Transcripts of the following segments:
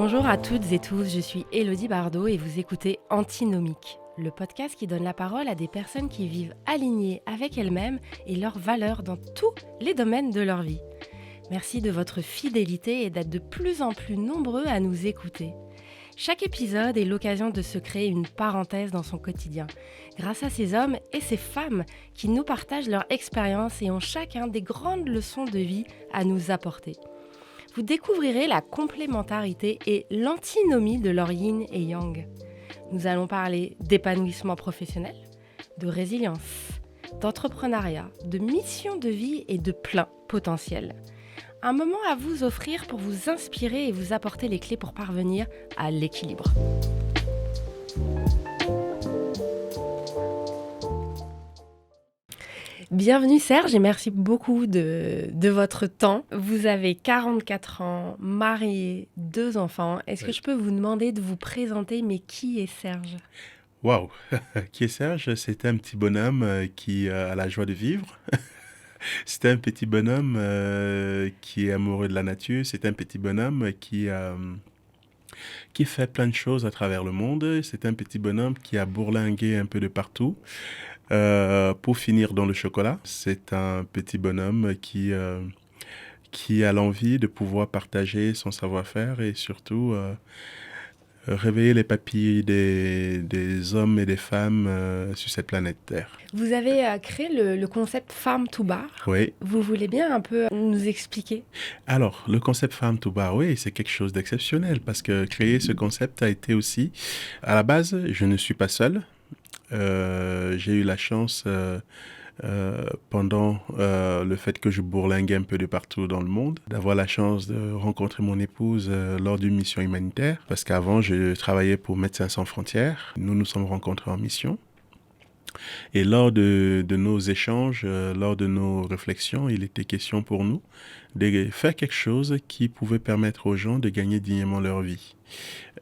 Bonjour à toutes et tous, je suis Élodie Bardot et vous écoutez Antinomique, le podcast qui donne la parole à des personnes qui vivent alignées avec elles-mêmes et leurs valeurs dans tous les domaines de leur vie. Merci de votre fidélité et d'être de plus en plus nombreux à nous écouter. Chaque épisode est l'occasion de se créer une parenthèse dans son quotidien, grâce à ces hommes et ces femmes qui nous partagent leur expérience et ont chacun des grandes leçons de vie à nous apporter. Vous découvrirez la complémentarité et l'antinomie de leur yin et yang. Nous allons parler d'épanouissement professionnel, de résilience, d'entrepreneuriat, de mission de vie et de plein potentiel. Un moment à vous offrir pour vous inspirer et vous apporter les clés pour parvenir à l'équilibre. Bienvenue Serge et merci beaucoup de votre temps. Vous avez 44 ans, marié, 2 enfants. Est-ce que je peux vous demander de vous présenter, mais qui est Serge ? Waouh! Qui est Serge? C'est un petit bonhomme qui a la joie de vivre. C'est un petit bonhomme qui est amoureux de la nature. C'est un petit bonhomme qui fait plein de choses à travers le monde. C'est un petit bonhomme qui a bourlingué un peu de partout pour finir dans le chocolat. C'est un petit bonhomme qui a l'envie de pouvoir partager son savoir-faire et surtout réveiller les papilles des hommes et des femmes sur cette planète Terre. Vous avez créé le concept Farm to Bar. Oui. Vous voulez bien un peu nous expliquer ? Alors, le concept Farm to Bar, oui, c'est quelque chose d'exceptionnel parce que créer ce concept a été aussi... À la base, je ne suis pas seul. J'ai eu la chance... pendant le fait que je bourlinguais un peu de partout dans le monde, d'avoir la chance de rencontrer mon épouse lors d'une mission humanitaire, parce qu'avant, je travaillais pour Médecins sans frontières. Nous nous sommes rencontrés en mission. Et lors de nos échanges, lors de nos réflexions, il était question pour nous de faire quelque chose qui pouvait permettre aux gens de gagner dignement leur vie.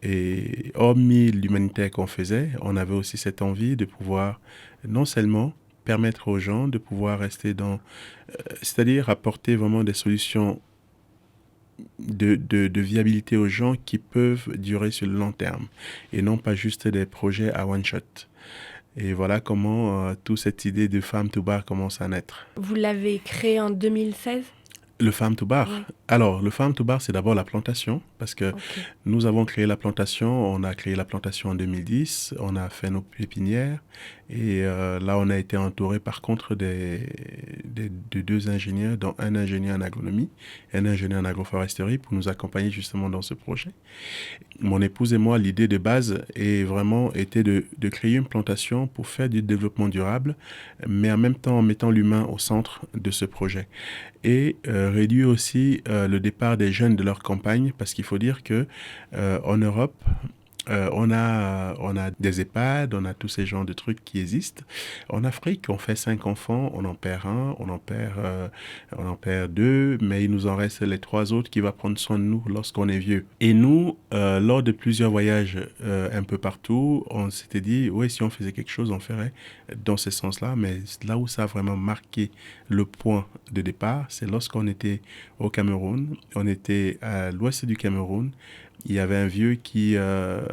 Et hormis l'humanitaire qu'on faisait, on avait aussi cette envie de pouvoir non seulement permettre aux gens de pouvoir rester dans... c'est-à-dire apporter vraiment des solutions de viabilité aux gens qui peuvent durer sur le long terme et non pas juste des projets à one shot. Et voilà comment toute cette idée de Farm to Bar commence à naître. Vous l'avez créé en 2016 ? Le Farm to Bar. Oui. Alors, le Farm to Bar, c'est d'abord la plantation, parce que nous avons créé la plantation, on a créé la plantation en 2010, on a fait nos pépinières, et là, on a été entouré par contre de 2 ingénieurs, dont un ingénieur en agronomie et un ingénieur en agroforesterie pour nous accompagner justement dans ce projet. Mon épouse et moi, l'idée de base était de créer une plantation pour faire du développement durable, mais en même temps en mettant l'humain au centre de ce projet. Et réduire aussi le départ des jeunes de leur campagne, parce qu'il faut dire que en Europe, on a des EHPAD, on a tous ces genres de trucs qui existent. En Afrique, on fait 5 enfants, on en perd un, on en perd 2, mais il nous en reste les 3 autres qui vont prendre soin de nous lorsqu'on est vieux. Et nous, lors de plusieurs voyages un peu partout, on s'était dit, oui, si on faisait quelque chose, on ferait dans ce sens-là, mais là où ça a vraiment marqué le point de départ, c'est lorsqu'on était au Cameroun, on était à l'ouest du Cameroun. Il y avait un vieux qui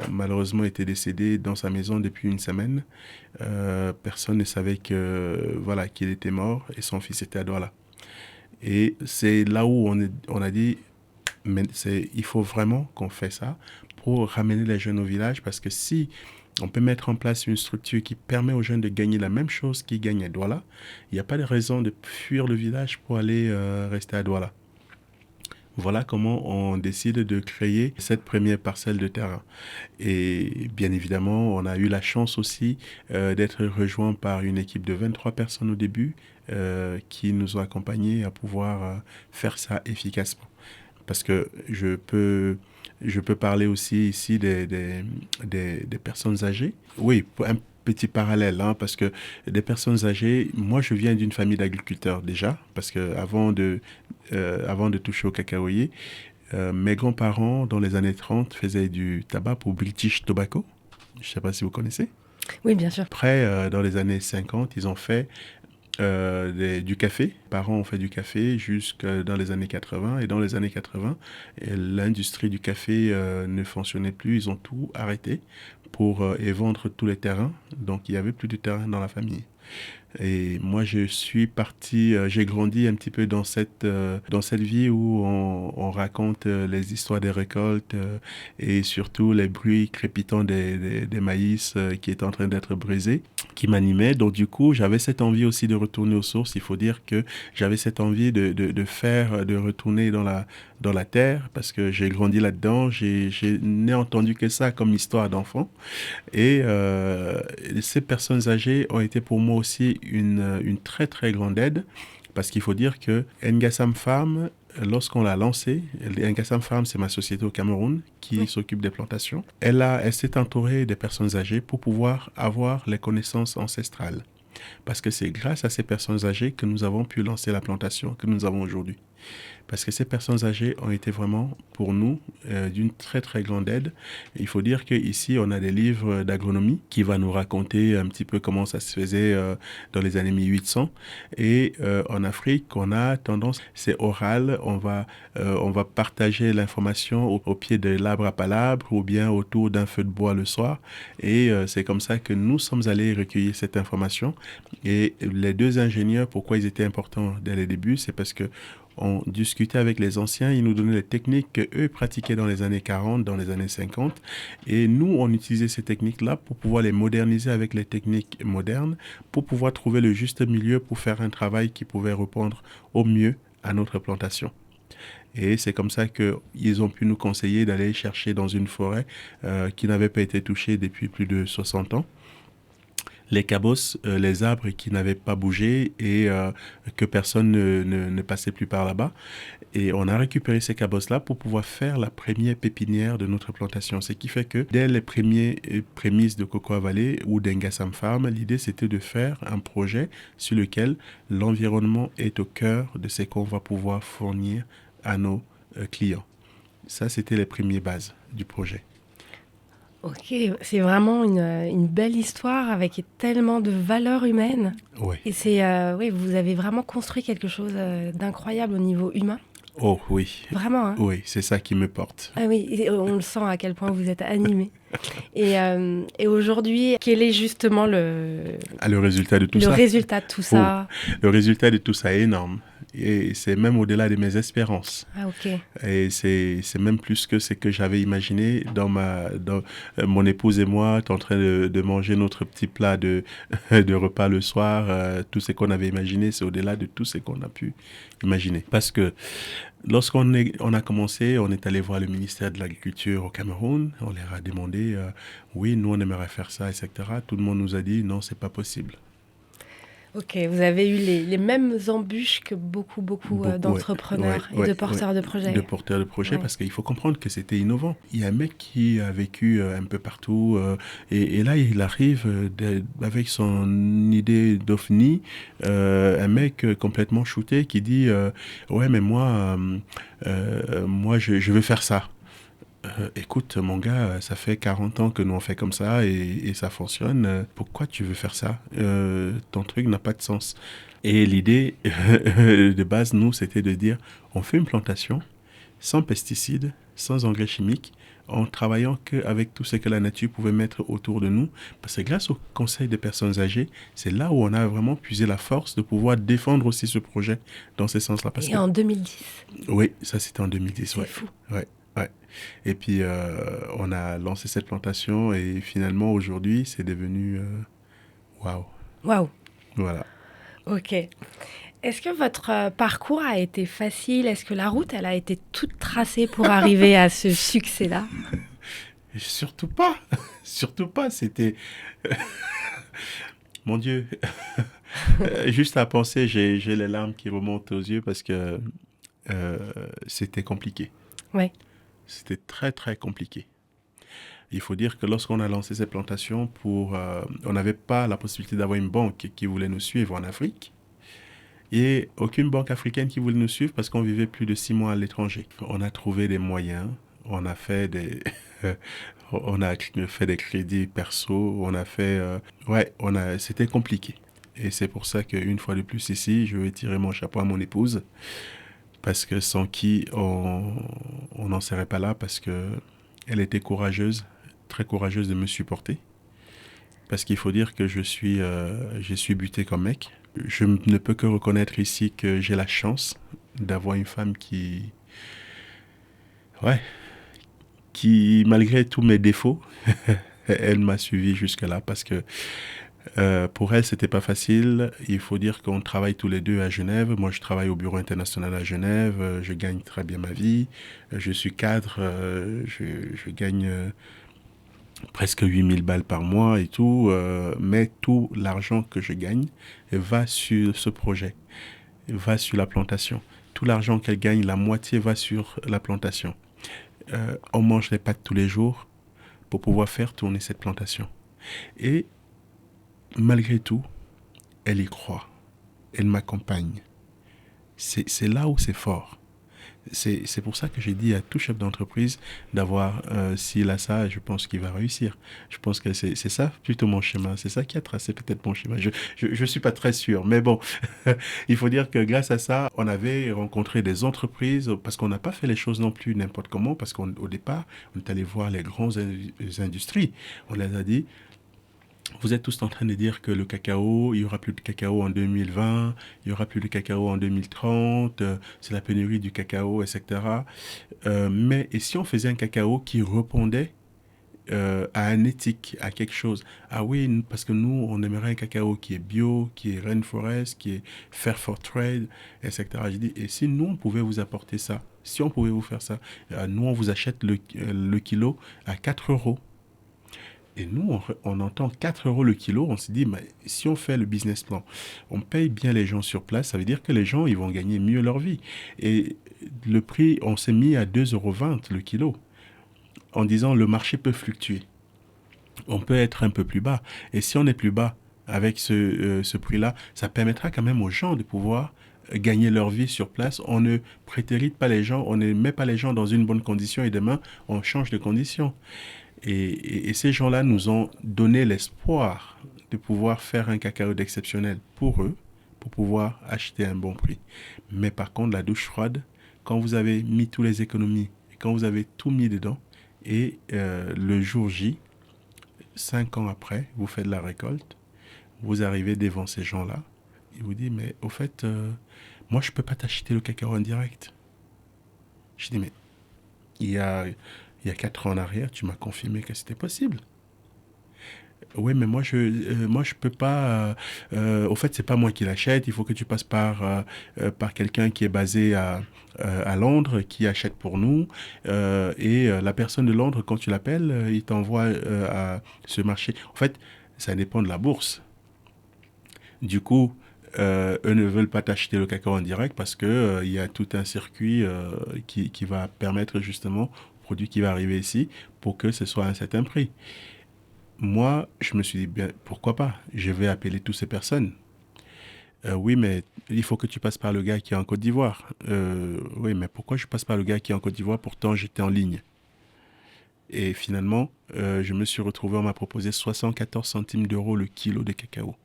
malheureusement était décédé dans sa maison depuis une semaine. Personne ne savait qu'il était mort et son fils était à Douala. Et c'est là où on a dit, il faut vraiment qu'on fasse ça pour ramener les jeunes au village, parce que si on peut mettre en place une structure qui permet aux jeunes de gagner la même chose qu'ils gagnent à Douala, il n'y a pas de raison de fuir le village pour aller rester à Douala. Voilà comment on décide de créer cette première parcelle de terrain. Et bien évidemment, on a eu la chance aussi d'être rejoint par une équipe de 23 personnes au début qui nous ont accompagnés à pouvoir faire ça efficacement. Parce que je peux parler aussi des personnes âgées. Oui, un petit parallèle, parce que des personnes âgées, moi je viens d'une famille d'agriculteurs déjà, parce que avant de toucher au cacaoyer, mes grands-parents dans les années 30 faisaient du tabac pour British Tobacco. Je ne sais pas si vous connaissez. Oui, bien sûr. Après, dans les années 50, ils ont fait du café. Les parents ont fait du café jusque dans les années 80. Et dans les années 80, l'industrie du café ne fonctionnait plus. Ils ont tout arrêté pour et vendre tous les terrains. Donc, il n'y avait plus de terrain dans la famille. Et moi, je suis parti, j'ai grandi un petit peu dans cette vie où on raconte les histoires des récoltes et surtout les bruits crépitants des maïs qui étaient en train d'être brisés, qui m'animaient. Donc, du coup, j'avais cette envie aussi de retourner aux sources. Il faut dire que j'avais cette envie de retourner dans la terre parce que j'ai grandi là-dedans. Je n'ai entendu que ça comme histoire d'enfant. Et ces personnes âgées ont été pour moi aussi une très très grande aide parce qu'il faut dire que Ngassam Farm, lorsqu'on l'a lancée, Ngassam Farm, c'est ma société au Cameroun qui s'occupe des plantations. Elle s'est entourée des personnes âgées pour pouvoir avoir les connaissances ancestrales. Parce que c'est grâce à ces personnes âgées que nous avons pu lancer la plantation que nous avons aujourd'hui. Parce que ces personnes âgées ont été vraiment, pour nous, d'une très très grande aide. Il faut dire qu'ici, on a des livres d'agronomie qui vont nous raconter un petit peu comment ça se faisait dans les années 1800. Et en Afrique, on a tendance, c'est oral, on va partager l'information au pied de l'arbre à palabre ou bien autour d'un feu de bois le soir. Et c'est comme ça que nous sommes allés recueillir cette information. Et les deux ingénieurs, pourquoi ils étaient importants dès le début, c'est parce que on discutait avec les anciens, ils nous donnaient les techniques qu'eux pratiquaient dans les années 40, dans les années 50. Et nous, on utilisait ces techniques-là pour pouvoir les moderniser avec les techniques modernes, pour pouvoir trouver le juste milieu pour faire un travail qui pouvait répondre au mieux à notre plantation. Et c'est comme ça qu'ils ont pu nous conseiller d'aller chercher dans une forêt qui n'avait pas été touchée depuis plus de 60 ans. Les cabosses, les arbres qui n'avaient pas bougé et que personne ne passait plus par là-bas. Et on a récupéré ces cabosses-là pour pouvoir faire la première pépinière de notre plantation. Ce qui fait que dès les premiers prémices de Cocoa Valley ou d'Engassam Farm, l'idée c'était de faire un projet sur lequel l'environnement est au cœur de ce qu'on va pouvoir fournir à nos clients. Ça, c'était les premières bases du projet. Ok, c'est vraiment une belle histoire avec tellement de valeurs humaines. Oui. Et oui, vous avez vraiment construit quelque chose d'incroyable au niveau humain. Oh oui. Vraiment, hein. Oui, c'est ça qui me porte. Ah oui, et on le sent à quel point vous êtes animé. Et aujourd'hui, quel est justement le résultat de tout ça? Le résultat de tout ça. Le résultat de tout ça est énorme. Et c'est même au-delà de mes espérances. Ah, ok. Et c'est même plus que ce que j'avais imaginé mon épouse et moi, en train de manger notre petit plat de repas le soir. Tout ce qu'on avait imaginé, c'est au-delà de tout ce qu'on a pu imaginer. Parce que lorsqu'on a commencé, on est allé voir le ministère de l'Agriculture au Cameroun. On leur a demandé, oui, nous on aimerait faire ça, etc. Tout le monde nous a dit, non, c'est pas possible. Ok, vous avez eu les mêmes embûches que beaucoup d'entrepreneurs et de porteurs de projets. De porteurs de projets, parce qu'il faut comprendre que c'était innovant. Il y a un mec qui a vécu un peu partout et là, il arrive avec son idée d'OVNI, un mec complètement shooté qui dit ouais, mais moi, je veux faire ça. Écoute, mon gars, ça fait 40 ans que nous on fait comme ça et ça fonctionne. Pourquoi tu veux faire ça? Ton truc n'a pas de sens. Et l'idée de base, nous, c'était de dire, on fait une plantation sans pesticides, sans engrais chimiques, en travaillant qu'avec tout ce que la nature pouvait mettre autour de nous. Parce que grâce au Conseil des personnes âgées, c'est là où on a vraiment puisé la force de pouvoir défendre aussi ce projet dans ce sens-là. Et en 2010? Oui, ça c'était en 2010. C'est fou. Ouais. Et puis, on a lancé cette plantation et finalement, aujourd'hui, c'est devenu... Waouh. Waouh. Voilà. Ok. Est-ce que votre parcours a été facile? Est-ce que la route, elle a été toute tracée pour arriver à ce succès-là? Surtout pas. Surtout pas. C'était... Mon Dieu. Juste à penser, j'ai les larmes qui remontent aux yeux parce que c'était compliqué. Oui. C'était très, très compliqué. Il faut dire que lorsqu'on a lancé cette plantation, on n'avait pas la possibilité d'avoir une banque qui voulait nous suivre en Afrique. Et aucune banque africaine qui voulait nous suivre parce qu'on vivait plus de 6 mois à l'étranger. On a trouvé des moyens, on a fait on a fait des crédits perso, on a fait... c'était compliqué. Et c'est pour ça qu'une fois de plus ici, je vais tirer mon chapeau à mon épouse, parce que sans qui on n'en serait pas là, parce qu'elle était courageuse, très courageuse de me supporter. Parce qu'il faut dire que je suis buté comme mec. Je ne peux que reconnaître ici que j'ai la chance d'avoir une femme ouais, qui malgré tous mes défauts, elle m'a suivi jusque-là parce que pour elle, c'était pas facile. Il faut dire qu'on travaille tous les deux à Genève. Moi, je travaille au bureau international à Genève. Je gagne très bien ma vie. Je suis cadre. Je gagne presque 8000 balles par mois et tout. Mais tout l'argent que je gagne va sur ce projet, va sur la plantation. Tout l'argent qu'elle gagne, la moitié va sur la plantation. On mange les pâtes tous les jours pour pouvoir faire tourner cette plantation. Et malgré tout, elle y croit. Elle m'accompagne. C'est là où c'est fort. C'est pour ça que j'ai dit à tout chef d'entreprise d'avoir, s'il a ça, je pense qu'il va réussir. Je pense que c'est ça plutôt mon schéma. C'est ça qui a tracé peut-être mon schéma. Je suis pas très sûr. Mais bon, il faut dire que grâce à ça, on avait rencontré des entreprises parce qu'on n'a pas fait les choses non plus n'importe comment. Parce qu'au départ, on est allé voir les grandes industries. On les a dit, vous êtes tous en train de dire que le cacao, il n'y aura plus de cacao en 2020, il n'y aura plus de cacao en 2030, c'est la pénurie du cacao, etc. Mais et si on faisait un cacao qui répondait à un éthique, à quelque chose? Ah oui, parce que nous, on aimerait un cacao qui est bio, qui est rainforest, qui est fair for trade, etc. Je dis, et si nous, on pouvait vous apporter ça, si on pouvait vous faire ça, nous, on vous achète le kilo à 4 euros. Et nous, on entend 4 euros le kilo, on se dit, mais si on fait le business plan, on paye bien les gens sur place, ça veut dire que les gens, ils vont gagner mieux leur vie. Et le prix, on s'est mis à 2,20 € le kilo, en disant le marché peut fluctuer. On peut être un peu plus bas. Et si on est plus bas avec ce prix-là, ça permettra quand même aux gens de pouvoir gagner leur vie sur place. On ne prétérite pas les gens, on ne met pas les gens dans une bonne condition et demain, on change de condition. Et ces gens-là nous ont donné l'espoir de pouvoir faire un cacao d'exceptionnel pour eux, pour pouvoir acheter à un bon prix. Mais par contre, la douche froide, quand vous avez mis toutes les économies, et quand vous avez tout mis dedans, et le jour J, 5 ans après, vous faites la récolte, vous arrivez devant ces gens-là, ils vous disent, mais au fait, moi je ne peux pas t'acheter le cacao en direct. Je dis, mais il y a 4 ans en arrière, tu m'as confirmé que c'était possible. Oui, mais moi je peux pas. Au fait, c'est pas moi qui l'achète. Il faut que tu passes par quelqu'un qui est basé à Londres, qui achète pour nous. Et la personne de Londres, quand tu l'appelles, il t'envoie à ce marché. En fait, ça dépend de la bourse. Du coup, eux ne veulent pas t'acheter le cacao en direct parce que il y a tout un circuit qui va permettre justement au produit qui va arriver ici pour que ce soit à un certain prix. Moi, je me suis dit, bien, pourquoi pas? Je vais appeler toutes ces personnes. Oui, mais il faut que tu passes par le gars qui est en Côte d'Ivoire. Oui, mais pourquoi je passe par le gars qui est en Côte d'Ivoire? Pourtant, j'étais en ligne. Et finalement, je me suis retrouvé, on m'a proposé 74 centimes d'euros le kilo de cacao.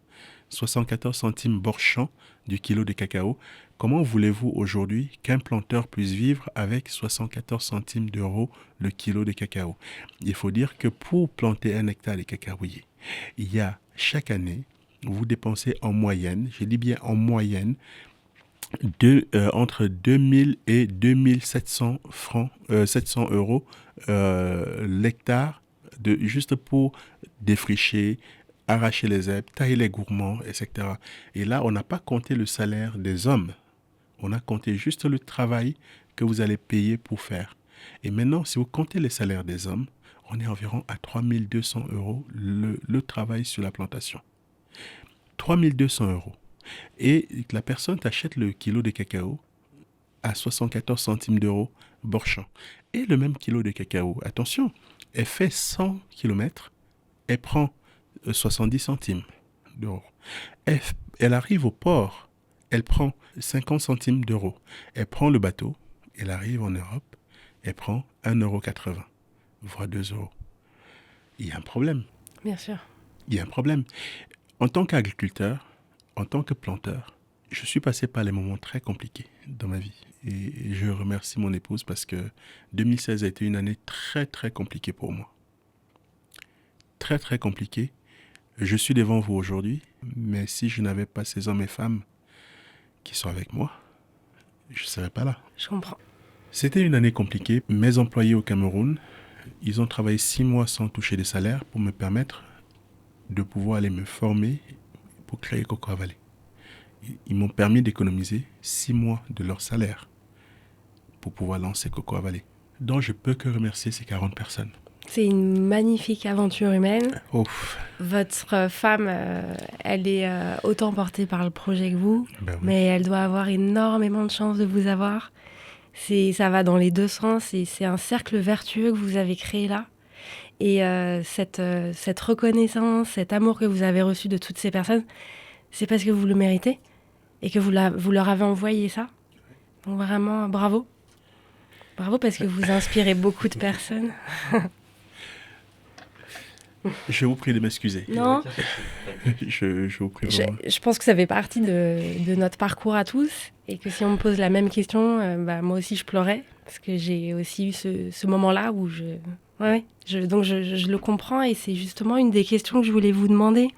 74 centimes Borchamp du kilo de cacao. Comment voulez-vous aujourd'hui qu'un planteur puisse vivre avec 74 centimes d'euros le kilo de cacao? Il faut dire que pour planter un hectare de cacaoyer, il y a chaque année, vous dépensez en moyenne, je dis bien en moyenne, entre 2000 et 2700 francs, 700 euros l'hectare juste pour défricher, arracher les herbes, tailler les gourmands, etc. Et là, on n'a pas compté le salaire des hommes. On a compté juste le travail que vous allez payer pour faire. Et maintenant, si vous comptez les salaires des hommes, on est environ à 3200 euros le travail sur la plantation. 3200 euros. Et la personne t'achète le kilo de cacao à 74 centimes d'euros Borchamp. Et le même kilo de cacao, attention, elle fait 100 km, elle prend 70 centimes d'euros. Elle arrive au port, elle prend 50 centimes d'euros. Elle prend le bateau, elle arrive en Europe, elle prend 1,80 €, voire 2 €. Il y a un problème. Bien sûr. Il y a un problème. En tant qu'agriculteur, En tant que planteur, je suis passé par les moments très compliqués dans ma vie. Et je remercie mon épouse parce que 2016 a été une année très très compliquée pour moi. Très très compliquée. Je suis devant vous aujourd'hui, mais si je n'avais pas ces hommes et femmes qui sont avec moi, je ne serais pas là. Je comprends. C'était une année compliquée. Mes employés au Cameroun, ils ont travaillé 6 mois sans toucher de salaire pour me permettre de pouvoir aller me former pour créer Cocoa Valley. Ils m'ont permis d'économiser 6 mois de leur salaire pour pouvoir lancer Cocoa Valley. Donc je peux que remercier ces 40 personnes. C'est une magnifique aventure humaine. Ouf. Votre femme, elle est autant portée par le projet que vous, Ben oui. mais elle doit avoir énormément de chance de vous avoir. Ça va dans les deux sens et c'est un cercle vertueux que vous avez créé là. Et cette reconnaissance, cet amour que vous avez reçu de toutes ces personnes, c'est parce que vous le méritez et que vous leur avez envoyé ça. Donc vraiment, bravo. Bravo parce que vous inspirez beaucoup de personnes. Je vous prie de m'excuser. Non, je vous prie vraiment. je pense que ça fait partie de notre parcours à tous et que si on me pose la même question, moi aussi je pleurais parce que j'ai aussi eu ce moment-là où donc je le comprends et c'est justement une des questions que je voulais vous demander.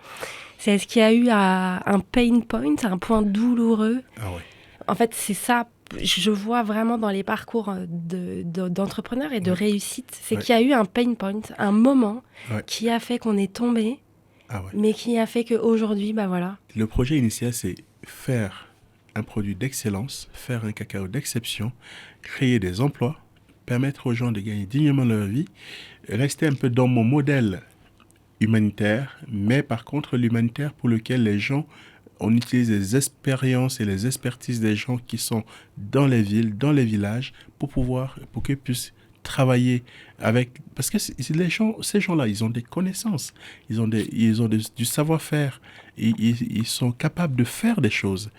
C'est est-ce qu'il y a eu un pain point, un point douloureux? Ah ouais. En fait, c'est ça, je vois vraiment dans les parcours d'entrepreneurs et de réussite, c'est qu'il y a eu un pain point, un moment qui a fait qu'on est tombé, mais qui a fait qu'aujourd'hui, voilà. Le projet initial, c'est faire un produit d'excellence, faire un cacao d'exception, créer des emplois, permettre aux gens de gagner dignement leur vie, rester un peu dans mon modèle humanitaire, mais par contre l'humanitaire pour lequel les gens, on utilise les expériences et les expertises des gens qui sont dans les villes, dans les villages, pour qu'ils puissent travailler avec... Parce que ces gens-là, ils ont des connaissances, ils ont du savoir-faire, ils sont capables de faire des choses.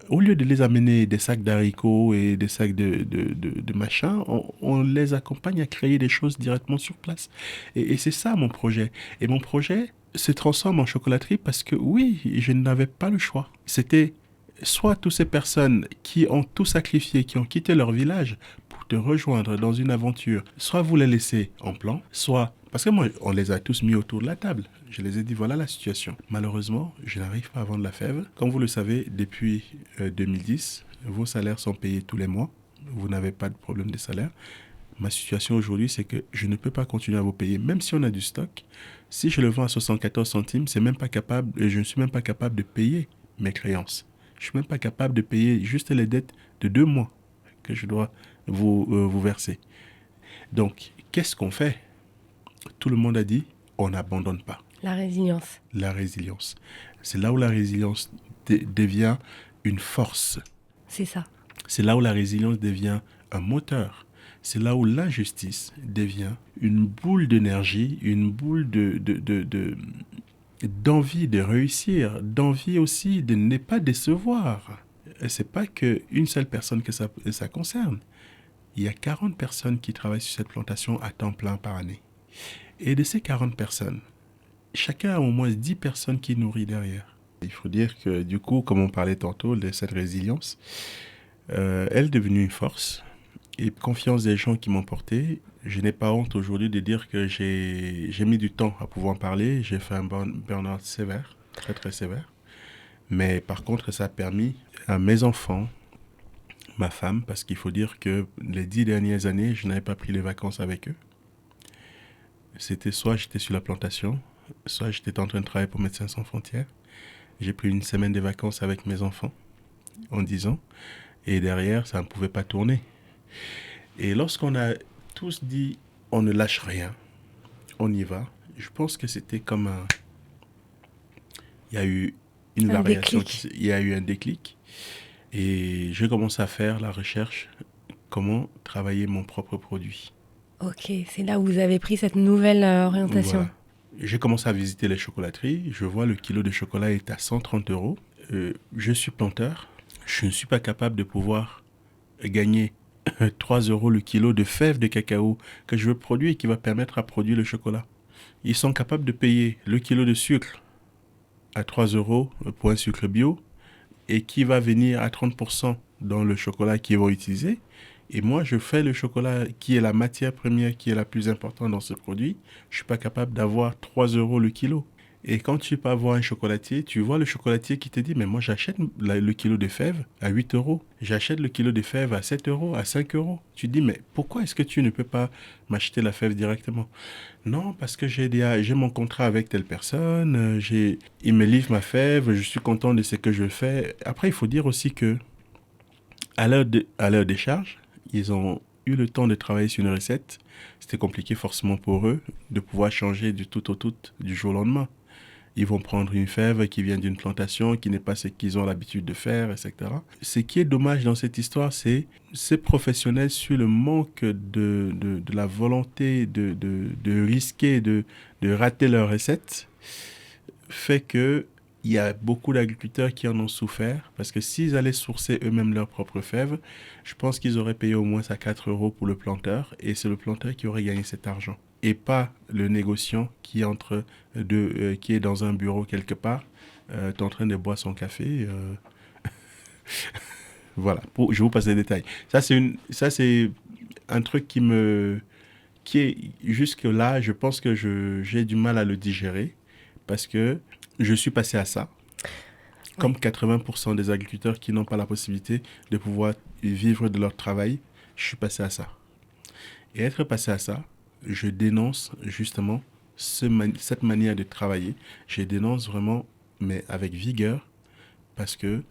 Au lieu de les amener des sacs d'haricots et des sacs de machin, on les accompagne à créer des choses directement sur place. Et c'est ça mon projet. Et mon projet se transforme en chocolaterie parce que oui, je n'avais pas le choix. C'était soit toutes ces personnes qui ont tout sacrifié, qui ont quitté leur village pour te rejoindre dans une aventure, soit vous les laissez en plan, soit... Parce que moi, on les a tous mis autour de la table. Je les ai dit, voilà la situation. Malheureusement, je n'arrive pas à vendre la fève. Comme vous le savez, depuis 2010, vos salaires sont payés tous les mois. Vous n'avez pas de problème de salaire. Ma situation aujourd'hui, c'est que je ne peux pas continuer à vous payer, même si on a du stock. Si je le vends à 74 centimes, je ne suis même pas capable de payer mes créances. Je ne suis même pas capable de payer juste les dettes de 2 mois que je dois vous verser. Donc, qu'est-ce qu'on fait ? Tout le monde a dit, on n'abandonne pas. La résilience. La résilience. C'est là où la résilience devient une force. C'est ça. C'est là où la résilience devient un moteur. C'est là où l'injustice devient une boule d'énergie, une boule d'envie de réussir, d'envie aussi de ne pas décevoir. Ce n'est pas qu'une seule personne que ça concerne. Il y a 40 personnes qui travaillent sur cette plantation à temps plein par année. Et de ces 40 personnes, chacun a au moins 10 personnes qui nourrit derrière. Il faut dire que du coup, comme on parlait tantôt de cette résilience, elle est devenue une force. Et confiance des gens qui m'ont porté, je n'ai pas honte aujourd'hui de dire que j'ai mis du temps à pouvoir en parler. J'ai fait un burn-out sévère, très très sévère. Mais par contre, ça a permis à mes enfants, ma femme, parce qu'il faut dire que les 10 dernières années, je n'avais pas pris les vacances avec eux. C'était soit j'étais sur la plantation, soit j'étais en train de travailler pour Médecins Sans Frontières. J'ai pris une semaine de vacances avec mes enfants en 10 ans. Et derrière, ça ne pouvait pas tourner. Et lorsqu'on a tous dit on ne lâche rien, on y va, je pense que c'était comme un... Il y a eu une variation, il y a eu un déclic. Et j'ai commencé à faire la recherche, comment travailler mon propre produit. Ok, c'est là où vous avez pris cette nouvelle orientation. Voilà. J'ai commencé à visiter les chocolateries. Je vois le kilo de chocolat est à 130 €. Je suis planteur. Je ne suis pas capable de pouvoir gagner 3 € le kilo de fèves de cacao que je veux produire et qui va permettre à produire le chocolat. Ils sont capables de payer le kilo de sucre à 3 € pour un sucre bio et qui va venir à 30% dans le chocolat qu'ils vont utiliser. Et moi, je fais le chocolat qui est la matière première qui est la plus importante dans ce produit. Je ne suis pas capable d'avoir 3 euros le kilo. Et quand tu vas voir un chocolatier, tu vois le chocolatier qui te dit, mais moi j'achète le kilo de fèves à 8 euros. J'achète le kilo de fèves à 7 euros, à 5 euros. Tu te dis, mais pourquoi est-ce que tu ne peux pas m'acheter la fève directement? Non, parce que j'ai mon contrat avec telle personne, il me livre ma fève, je suis content de ce que je fais. Après, il faut dire aussi que à leur décharge, ils ont eu le temps de travailler sur une recette. C'était compliqué forcément pour eux de pouvoir changer du tout au tout du jour au lendemain. Ils vont prendre une fève qui vient d'une plantation, qui n'est pas ce qu'ils ont l'habitude de faire, etc. Ce qui est dommage dans cette histoire, c'est ces professionnels sur le manque de la volonté de risquer, de rater leur recette, fait que il y a beaucoup d'agriculteurs qui en ont souffert parce que s'ils allaient sourcer eux-mêmes leurs propres fèves, je pense qu'ils auraient payé au moins à 4 euros pour le planteur et c'est le planteur qui aurait gagné cet argent et pas le négociant qui qui est dans un bureau quelque part, est en train de boire son café. Voilà, je vous passe les détails. Ça c'est un truc qui est jusque là, je pense que j'ai du mal à le digérer parce que je suis passé à ça. Comme 80% des agriculteurs qui n'ont pas la possibilité de pouvoir vivre de leur travail, je suis passé à ça. Et être passé à ça, je dénonce justement cette manière de travailler. Je dénonce vraiment, mais avec vigueur, parce que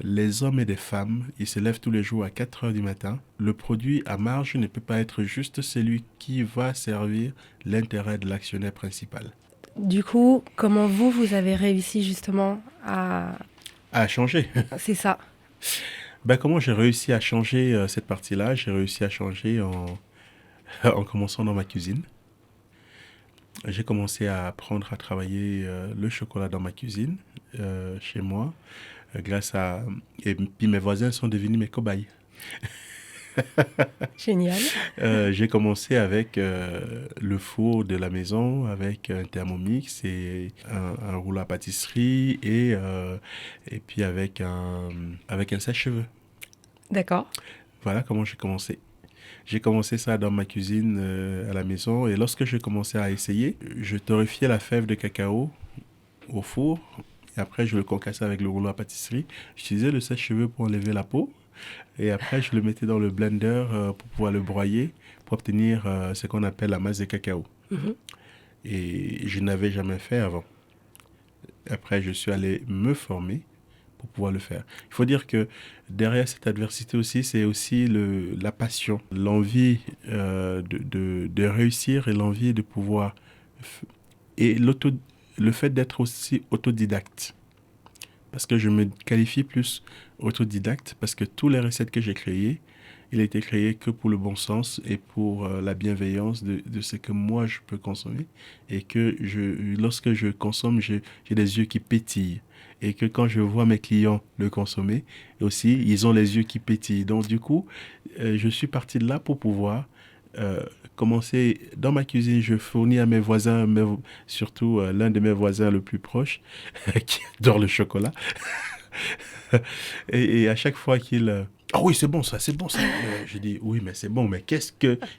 les hommes et les femmes, ils se lèvent tous les jours à 4 heures du matin. Le produit à marge ne peut pas être juste celui qui va servir l'intérêt de l'actionnaire principal. Du coup, comment vous avez réussi justement à... À changer. C'est ça. Comment j'ai réussi à changer cette partie-là? J'ai réussi à changer en commençant dans ma cuisine. J'ai commencé à apprendre à travailler le chocolat dans ma cuisine, chez moi, Et puis mes voisins sont devenus mes cobayes. Génial. J'ai commencé avec le four de la maison, avec un Thermomix et un rouleau à pâtisserie et puis avec un sèche-cheveux. D'accord. Voilà comment j'ai commencé. J'ai commencé ça dans ma cuisine à la maison et lorsque j'ai commencé à essayer, je torréfiais la fève de cacao au four et après je le concassais avec le rouleau à pâtisserie. J'utilisais le sèche-cheveux pour enlever la peau et après je le mettais dans le blender pour pouvoir le broyer pour obtenir ce qu'on appelle la masse de cacao. Mhm. Et je n'avais jamais fait avant. Après je suis allé me former pour pouvoir le faire. Il faut dire que derrière cette adversité aussi, c'est aussi la passion, l'envie de réussir et l'envie de pouvoir... Et le fait d'être aussi autodidacte. Parce que je me qualifie plus autodidacte, parce que toutes les recettes que j'ai créées, il a été créé que pour le bon sens et pour la bienveillance de ce que moi je peux consommer. Et que lorsque je consomme, j'ai des yeux qui pétillent. Et que quand je vois mes clients le consommer, aussi, ils ont les yeux qui pétillent. Donc du coup, je suis parti de là pour pouvoir commencer dans ma cuisine. Je fournis à mes voisins, surtout l'un de mes voisins le plus proche, qui adore le chocolat. et à chaque fois qu'il... Ah oui, c'est bon ça, c'est bon ça. Je dis, oui, mais c'est bon, mais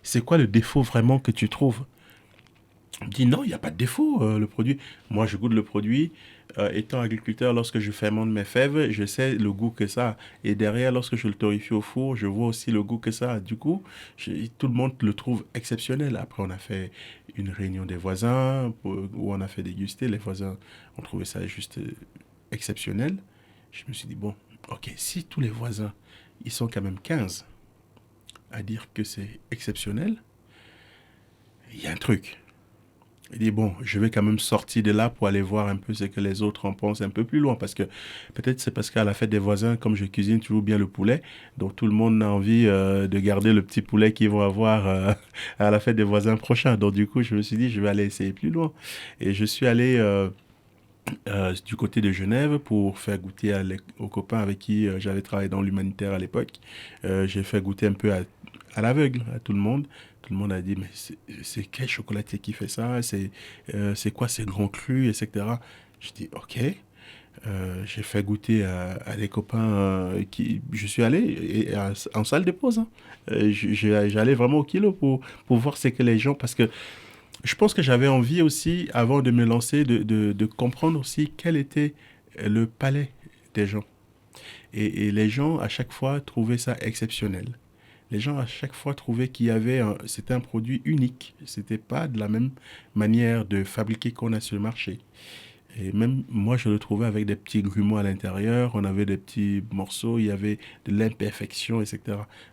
c'est quoi le défaut vraiment que tu trouves? Il me dit, non, il n'y a pas de défaut, le produit. Moi, je goûte le produit. Étant agriculteur, lorsque je fermente mes fèves, je sais le goût que ça a. Et derrière, lorsque je le torréfie au four, je vois aussi le goût que ça a. Du coup, tout le monde le trouve exceptionnel. Après, on a fait une réunion des voisins où on a fait déguster. Les voisins ont trouvé ça juste exceptionnel. Je me suis dit, bon, ok, si tous les voisins, ils sont quand même 15 à dire que c'est exceptionnel, il y a un truc. Il dit, bon, je vais quand même sortir de là pour aller voir un peu ce que les autres en pensent un peu plus loin. Parce que peut-être c'est parce qu'à la fête des voisins, comme je cuisine toujours bien le poulet, donc tout le monde a envie de garder le petit poulet qu'ils vont avoir à la fête des voisins prochains. Donc du coup, je me suis dit, je vais aller essayer plus loin. Et je suis allé du côté de Genève pour faire goûter aux copains avec qui j'avais travaillé dans l'humanitaire à l'époque. J'ai fait goûter un peu à l'aveugle à tout le monde. Tout le monde a dit, mais c'est quel chocolatier qui fait ça? C'est quoi ces grands crus, etc. Je dis, ok. J'ai fait goûter à des copains je suis allé en salle de pause. Hein. J'allais vraiment au kilo pour voir ce que les gens... Parce que je pense que j'avais envie aussi, avant de me lancer, de comprendre aussi quel était le palais des gens. Et les gens, à chaque fois, trouvaient ça exceptionnel. Les gens, à chaque fois, trouvaient c'était un produit unique. C'était pas de la même manière de fabriquer qu'on a sur le marché. Et même moi, je le trouvais avec des petits grumeaux à l'intérieur, on avait des petits morceaux, il y avait de l'imperfection, etc.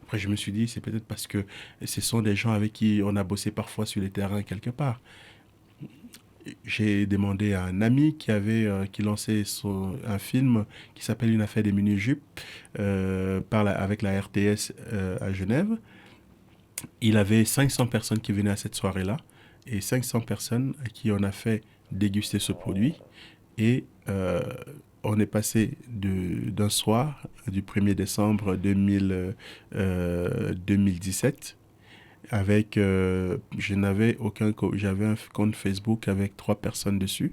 Après, je me suis dit, c'est peut-être parce que ce sont des gens avec qui on a bossé parfois sur les terrains quelque part. J'ai demandé à un ami qui lançait un film qui s'appelle Une affaire des mini-jupes avec la RTS à Genève. Il avait 500 personnes qui venaient à cette soirée-là et 500 personnes à qui on a fait déguster ce produit. Et on est passé d'un soir du 1er décembre 2017 avec, j'avais un compte Facebook avec 3 personnes dessus,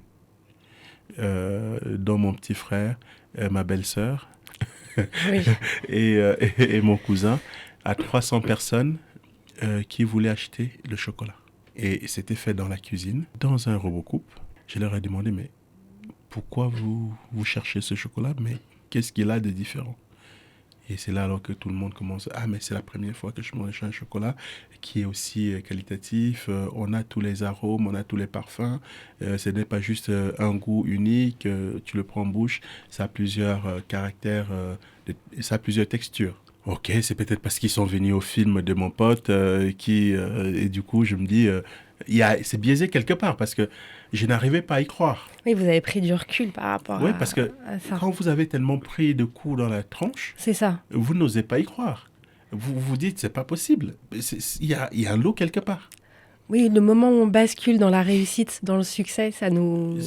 dont mon petit frère, ma belle-sœur Oui. et mon cousin, à 300 personnes qui voulaient acheter le chocolat. Et c'était fait dans la cuisine, dans un robot-coupe. Je leur ai demandé, mais pourquoi vous cherchez ce chocolat, mais qu'est-ce qu'il a de différent? Et c'est là alors que tout le monde commence, ah mais c'est la première fois que je mange un chocolat qui est aussi qualitatif, on a tous les arômes, on a tous les parfums, ce n'est pas juste un goût unique, tu le prends en bouche, ça a plusieurs caractères, ça a plusieurs textures. Ok, c'est peut-être parce qu'ils sont venus au film de mon pote et du coup je me dis, c'est biaisé quelque part parce que je n'arrivais pas à y croire. Oui, vous avez pris du recul par rapport Oui, parce que à ça. quand vous avez tellement pris de coups dans la tronche, C'est ça. vous n'osez pas y croire. Vous vous dites, c'est pas possible. Il y a un lot quelque part. Oui, le moment où on bascule dans la réussite, dans le succès, ça nous...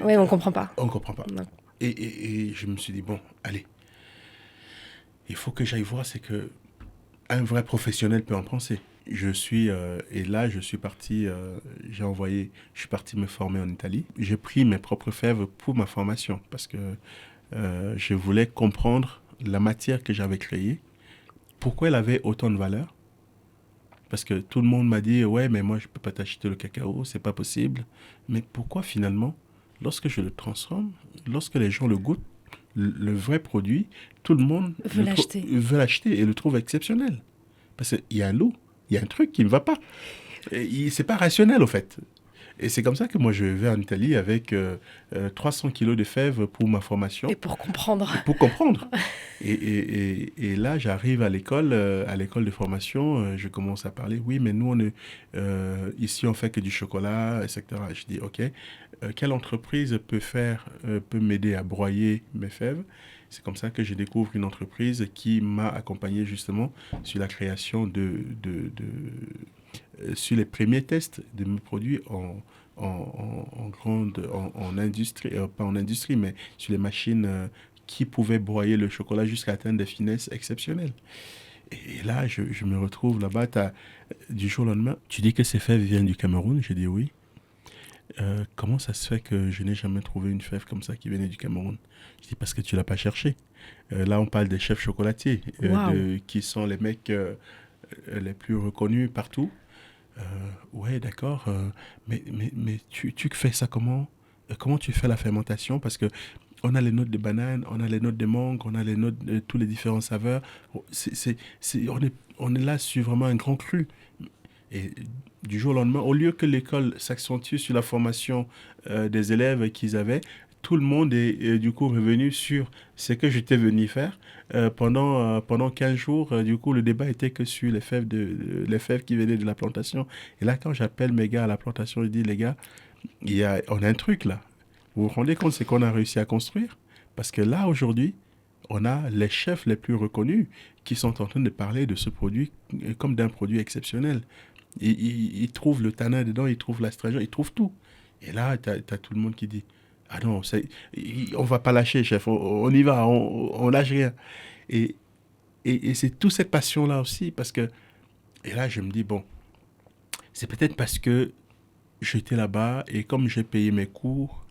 Oui, on comprend pas. On comprend pas. Non. Et je me suis dit, bon, allez, il faut que j'aille voir, c'est que un vrai professionnel peut en penser. Et là, je suis parti, je suis parti me former en Italie. J'ai pris mes propres fèves pour ma formation parce que je voulais comprendre la matière que j'avais créée, pourquoi elle avait autant de valeur. Parce que tout le monde m'a dit, ouais, mais moi, je peux pas t'acheter le cacao, c'est pas possible. Mais pourquoi finalement, lorsque je le transforme, lorsque les gens le goûtent, le vrai produit, tout le monde Veut l'acheter. veut l'acheter et le trouve exceptionnel. Parce qu'il y a un lot, il y a un truc qui ne va pas. C'est pas rationnel, au fait. Et c'est comme ça que moi, je vais en Italie avec 300 kilos de fèves pour ma formation. Et pour comprendre. Pour comprendre. Et là, j'arrive à l'école de formation, je commence à parler. Oui, mais nous, ici, on fait que du chocolat, etc. Je dis, OK, quelle entreprise peut m'aider à broyer mes fèves? C'est comme ça que je découvre une entreprise qui m'a accompagné justement sur la création sur les premiers tests de mes produits en industrie, pas en industrie, mais sur les machines qui pouvaient broyer le chocolat jusqu'à atteindre des finesses exceptionnelles. Et là, je me retrouve là-bas, du jour au lendemain, tu dis que ces fèves viennent du Cameroun? Je dis oui. Comment ça se fait que je n'ai jamais trouvé une fève comme ça qui venait du Cameroun? Je dis parce que tu l'as pas cherché. Là, on parle des chefs chocolatiers, qui sont les mecs les plus reconnus partout. Ouais, d'accord. Mais tu fais ça comment? Comment tu fais la fermentation? Parce que on a les notes de banane, on a les notes de mangue, on a les notes de tous les différents saveurs. On est là sur vraiment un grand cru. Et du jour au lendemain, au lieu que l'école s'accentue sur la formation des élèves qu'ils avaient, tout le monde est du coup revenu sur ce que j'étais venu faire. Pendant 15 jours, du coup, le débat était que sur les fèves qui venaient de la plantation. Et là, quand j'appelle mes gars à la plantation, je dis, les gars, on a un truc là. Vous vous rendez compte, c'est qu'on a réussi à construire? Parce que là, aujourd'hui, on a les chefs les plus reconnus qui sont en train de parler de ce produit comme d'un produit exceptionnel. Ils trouvent le tanin dedans, ils trouvent l'astringent, ils trouvent tout. Et là, tu as tout le monde qui dit, ah non, on va pas lâcher, chef, on y va, on lâche rien. Et c'est toute cette passion-là aussi, parce que, et là, je me dis, bon, c'est peut-être parce que j'étais là-bas, et comme j'ai payé mes cours,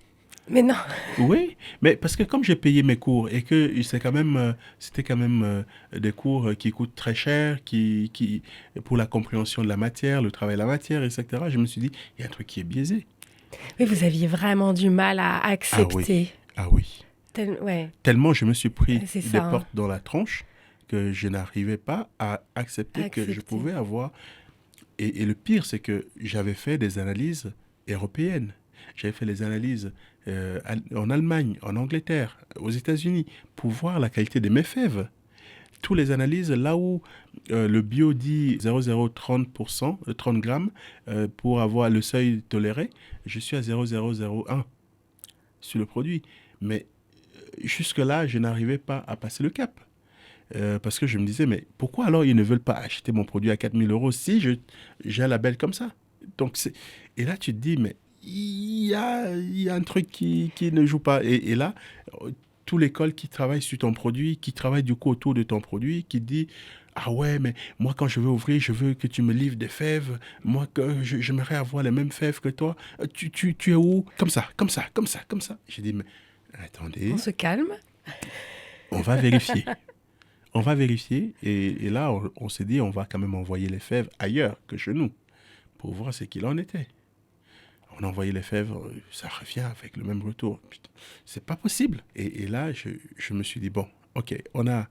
Mais non. Oui, mais parce que comme j'ai payé mes cours et que c'était quand même des cours qui coûtent très cher, pour la compréhension de la matière, le travail de la matière, etc., je me suis dit, il y a un truc qui est biaisé. Oui, vous aviez vraiment du mal à Ah oui, accepter. ah oui. Ouais, Tellement je me suis pris c'est des ça, hein. portes dans la tronche que je n'arrivais pas à À accepter que je accepter. pouvais avoir. Et le pire, c'est que j'avais fait des analyses européennes. J'avais fait les analyses en Allemagne, en Angleterre, aux États-Unis, pour voir la qualité de mes fèves. Toutes les analyses, là où le bio dit 0,030%, 30 grammes, pour avoir le seuil toléré, je suis à 0,001 sur le produit. Mais jusque-là, je n'arrivais pas à passer le cap. Parce que je me disais, mais pourquoi alors ils ne veulent pas acheter mon produit à 4000 euros si j'ai un label comme ça? Donc et là, tu te dis, mais il y a un truc qui ne joue pas. Et là, toute l'école qui travaille sur ton produit, qui travaille du coup autour de ton produit, qui dit, ah ouais, mais moi quand je veux ouvrir, je veux que tu me livres des fèves. Moi, j'aimerais avoir les mêmes fèves que toi. Tu es où? Comme ça, comme ça, comme ça, comme ça. J'ai dit, mais On attendez, se calme. on va vérifier. On va vérifier et là, on s'est dit, on va quand même envoyer les fèves ailleurs que chez nous pour voir ce qu'il en était. On a envoyé les fèves, ça revient avec le même retour. Putain, c'est pas possible. Et là, je me suis dit, bon, ok, on a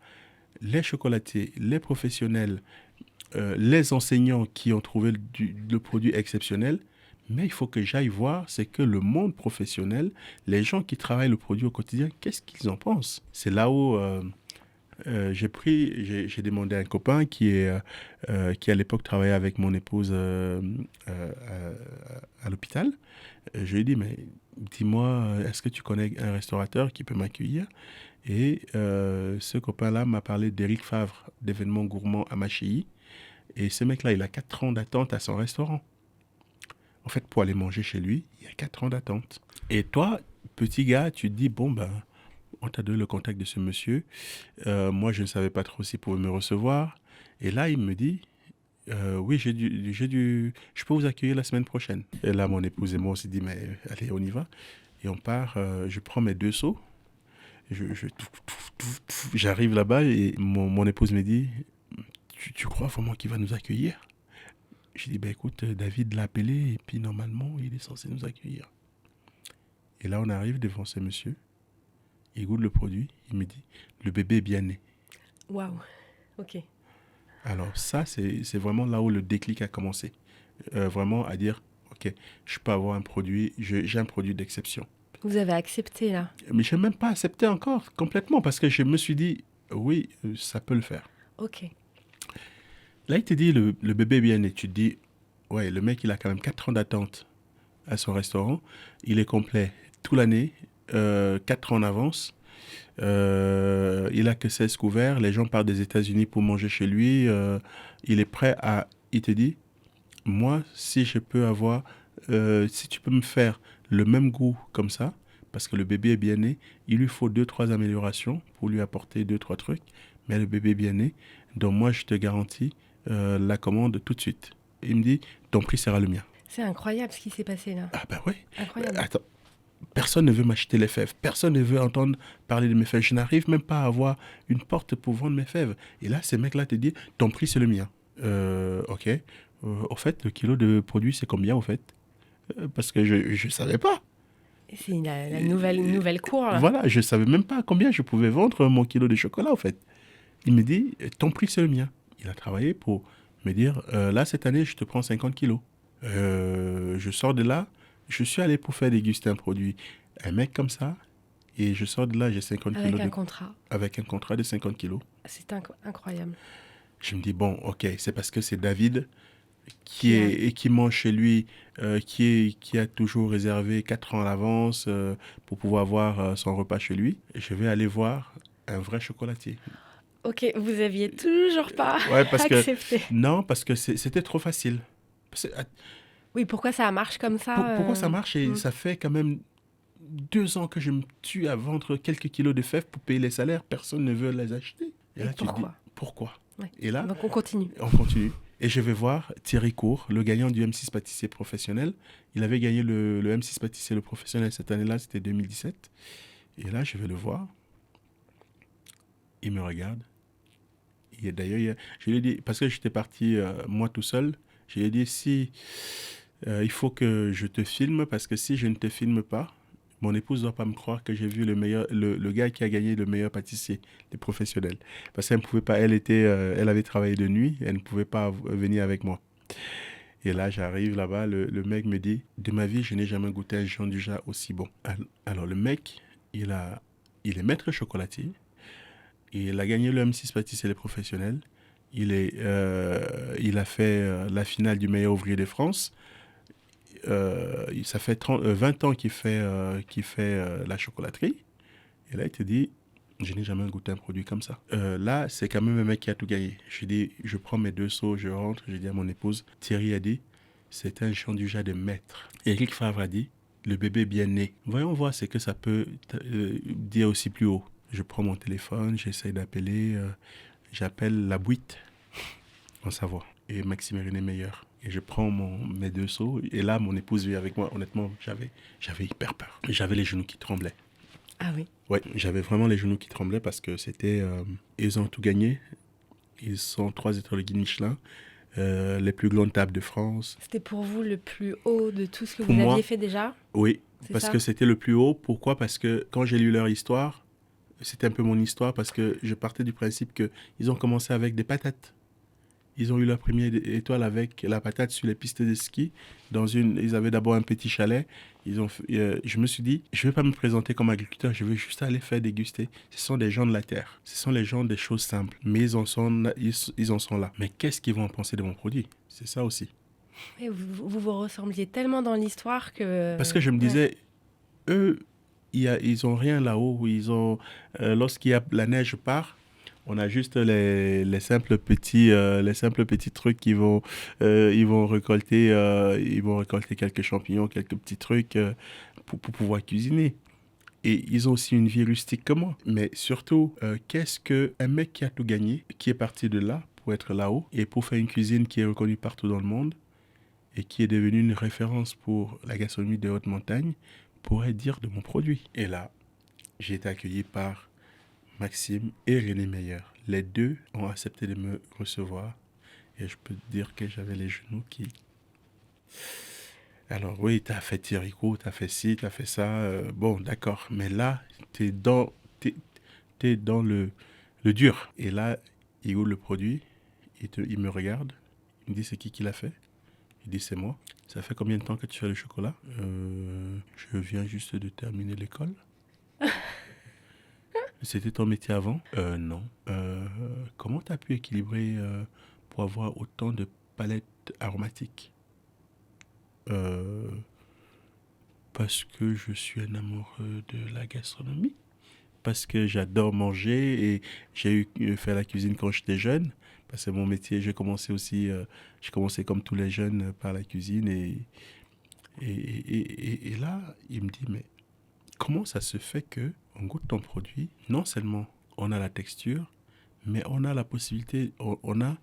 les chocolatiers, les professionnels, les enseignants qui ont trouvé le produit exceptionnel, mais il faut que j'aille voir ce que le monde professionnel, les gens qui travaillent le produit au quotidien, qu'est-ce qu'ils en pensent. C'est là où j'ai demandé à un copain qui à l'époque travaillait avec mon épouse à l'hôpital. Je lui ai dit, mais dis-moi, est-ce que tu connais un restaurateur qui peut m'accueillir? Et ce copain-là m'a parlé d'Éric Favre, d'événements gourmands à Machilly. Et ce mec-là, il a 4 ans d'attente à son restaurant. En fait, pour aller manger chez lui, il y a 4 ans d'attente. Et toi, petit gars, tu te dis, bon, ben, on t'a donné le contact de ce monsieur. Moi, je ne savais pas trop s'il pouvait me recevoir. Et là, il me dit, oui, je peux vous accueillir la semaine prochaine. Et là, mon épouse et moi, on s'est dit, mais allez, on y va. Et on part, je prends mes 2 seaux. J'arrive là-bas et mon épouse me dit, tu crois vraiment qu'il va nous accueillir? J'ai dit, ben écoute, David l'a appelé et puis normalement, il est censé nous accueillir. Et là, on arrive devant ce monsieur. Il goûte le produit, il me dit, le bébé est bien né. Waouh, ok. Alors ça, c'est vraiment là où le déclic a commencé. Vraiment à dire, ok, je peux avoir un produit, j'ai un produit d'exception. Vous avez accepté là. Mais je n'ai même pas accepté encore complètement parce que je me suis dit, oui, ça peut le faire. Ok. Là, il te dit, le bébé est bien né. Tu te dis, ouais, le mec, il a quand même 4 ans d'attente à son restaurant. Il est complet toute l'année, 4 ans en avance. Il a que 16 couverts. Les gens partent des États-Unis pour manger chez lui. Il est prêt à... Il te dit, moi, si je peux avoir... si tu peux me faire le même goût comme ça, parce que le bébé est bien né, il lui faut 2-3 améliorations pour lui apporter 2-3 trucs. Mais le bébé est bien né. Donc moi, je te garantis la commande tout de suite. Il me dit, ton prix sera le mien. C'est incroyable ce qui s'est passé là. Ah ben oui. Incroyable. Attends. Personne ne veut m'acheter les fèves. Personne ne veut entendre parler de mes fèves. Je n'arrive même pas à avoir une porte pour vendre mes fèves. Et là, ces mecs-là te disent, ton prix, c'est le mien. Ok. Au fait, le kilo de produit, c'est combien, au fait? Parce que je ne savais pas. C'est la nouvelle cour là. Voilà, je ne savais même pas combien je pouvais vendre mon kilo de chocolat, au fait. Il me dit, ton prix, c'est le mien. Il a travaillé pour me dire, là, cette année, je te prends 50 kilos. Je sors de là, je suis allé pour faire déguster un produit. Un mec comme ça, et je sors de là, j'ai 50 kilos. Avec un contrat. Avec un contrat de 50 kilos. C'est incroyable. Je me dis, bon, ok, c'est parce que c'est David qui mange chez lui, qui a toujours réservé 4 ans à l'avance pour pouvoir avoir son repas chez lui. Et je vais aller voir un vrai chocolatier. Ok, vous aviez toujours pas accepté. Non, parce que c'était trop facile. Oui, pourquoi ça marche comme ça Pourquoi ça marche? Et ça fait quand même 2 ans que je me tue à vendre quelques kilos de fèves pour payer les salaires. Personne ne veut les acheter. Et là, pourquoi? Tu te dis, pourquoi? Ouais. Et là, donc on continue. On continue. Et je vais voir Thierry Cour, le gagnant du M6 pâtissier professionnel. Il avait gagné le M6 pâtissier le professionnel cette année-là, c'était 2017. Et là, je vais le voir. Il me regarde. D'ailleurs, je lui ai dit, parce que j'étais parti moi tout seul, je lui ai dit, si il faut que je te filme, parce que si je ne te filme pas, mon épouse ne doit pas me croire que j'ai vu le gars qui a gagné le meilleur pâtissier des professionnels. Parce qu'elle ne pouvait pas, elle avait travaillé de nuit, elle ne pouvait pas venir avec moi. Et là, j'arrive là-bas, le mec me dit, de ma vie, je n'ai jamais goûté un Jean Dujardin aussi bon. Alors, le mec, il est maître chocolatier. Il a gagné le M6 pâtissier des professionnels. Il a fait la finale du meilleur ouvrier de France. Ça fait 20 ans qu'il fait la chocolaterie. Et là, il te dit, je n'ai jamais goûté un produit comme ça. Là, c'est quand même un mec qui a tout gagné. Je dis, je prends mes 2 seaux, je rentre, je dis à mon épouse, Thierry a dit, c'est un Jean Dujardin de maître. Éric Favre a dit, le bébé bien né. Voyons voir ce que ça peut dire aussi plus haut. Je prends mon téléphone, j'essaie d'appeler, j'appelle la Bouite en Savoie et Maxime René Meilleur. Et je prends mes 2 seaux et là, mon épouse vit avec moi. Honnêtement, j'avais hyper peur. J'avais les genoux qui tremblaient. Ah oui. Ouais, j'avais vraiment les genoux qui tremblaient parce que c'était... ils ont tout gagné. Ils sont 3 étoiles de guide Michelin. Les plus grandes tables de France. C'était pour vous le plus haut de tout ce que Pour vous moi, aviez fait déjà? Oui, C'est parce ça? que c'était le plus haut. Pourquoi? Parce que quand j'ai lu leur histoire, c'était un peu mon histoire parce que je partais du principe qu'ils ont commencé avec des patates. Ils ont eu leur première étoile avec la patate sur les pistes de ski. Ils avaient d'abord un petit chalet. Je me suis dit, je ne vais pas me présenter comme agriculteur, je veux juste aller faire déguster. Ce sont des gens de la terre. Ce sont les gens des choses simples. Mais ils en sont là. Mais qu'est-ce qu'ils vont en penser de mon produit? C'est ça aussi. Et vous ressembliez tellement dans l'histoire que... Parce que je me disais, eux, ils ont rien là-haut. Lorsqu'il y a la neige part, on a juste les simples petits trucs ils vont récolter quelques champignons, quelques petits trucs pour pouvoir cuisiner. Et ils ont aussi une vie rustique comme moi. Mais surtout, qu'est-ce qu'un mec qui a tout gagné, qui est parti de là pour être là-haut et pour faire une cuisine qui est reconnue partout dans le monde et qui est devenue une référence pour la gastronomie des hautes montagnes, pourrait dire de mon produit. Et là, j'ai été accueilli par Maxime et René Meyer. Les deux ont accepté de me recevoir et je peux te dire que j'avais les genoux qui... Alors oui, t'as fait Thierry-Co, t'as fait ci, t'as fait ça, bon d'accord, mais là, t'es dans le dur. Et là, il ouvre le produit, il me regarde, il me dit c'est qui l'a fait? Il dit c'est moi. Ça fait combien de temps que tu fais le chocolat? Je viens juste de terminer l'école. C'était ton métier avant? Non. Comment tu as pu équilibrer pour avoir autant de palettes aromatiques? Parce que je suis un amoureux de la gastronomie. Parce que j'adore manger et j'ai fait la cuisine quand j'étais jeune. Parce que mon métier, j'ai commencé comme tous les jeunes par la cuisine. Et là, il me dit, mais comment ça se fait que on goûte ton produit? Non seulement on a la texture, mais on a la possibilité, on a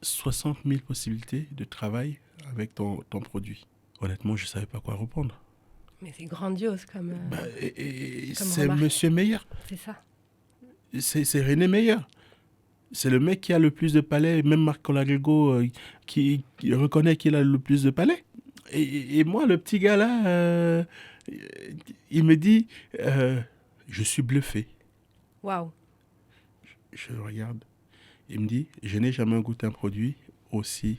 60 000 possibilités de travail avec ton produit. Honnêtement, je ne savais pas quoi répondre. Mais c'est grandiose comme c'est remarque. Monsieur Meyer. C'est ça. C'est René Meyer. C'est le mec qui a le plus de palais, même Marc Colagrigo qui reconnaît qu'il a le plus de palais. Et moi, le petit gars là, il me dit, je suis bluffé. Waouh. Je le regarde. Il me dit, je n'ai jamais goûté un produit aussi